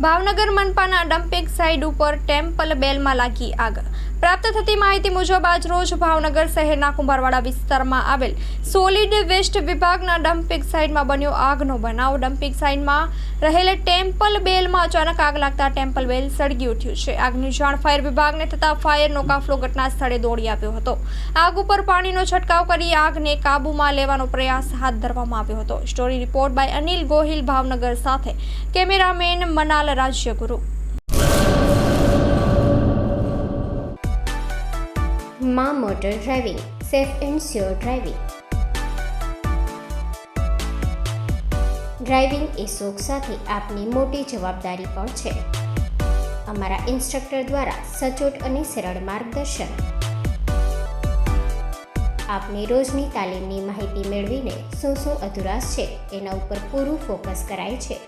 Bhavnagar મનપાના dumping site ઉપર temple બેલમાં લાગી આગ। પ્રાપ્ત થતી માહિતી મુજબ આજ રોજ ભાવનગર શહેરના કુંભારવાડા વિસ્તારમાં આવેલ સોલિડ વેસ્ટ વિભાગના ડમ્પિંગ સાઇટમાં બન્યો આગનો બનાવ। ડમ્પિંગ સાઇટમાં રહેલ ટેમ્પલ બેલમાં અચાનક આગ લાગતા ટેમ્પલ બેલ સળગી ઉઠ્યું છે। આગની જાણ ફાયર વિભાગને થતા ફાયરનો કાફલો ઘટના સ્થળે દોડી આવ્યો હતો। આગ ઉપર પાણીનો છંટકાવ કરી આગને કાબૂમાં લેવાનો પ્રયાસ હાથ ધરવામાં આવ્યો હતો। Story report by Anil Gohil Bhavnagar સાથે કેમેરામેન મનાલ રાજ્યગુરુ। માં motor driving, safe and sure driving. Driving એ શોખ સાથે આપની મોટી જવાબદારી પણ છે। અમારા ઇન્સ્ટ્રક્ટર દ્વારા સચોટ અને સરળ માર્ગદર્શન। આપની રોજની તાલીમની માહિતી મેળવીને શું અધુરાશ છે એના ઉપર પૂરું ફોકસ કરાય છે।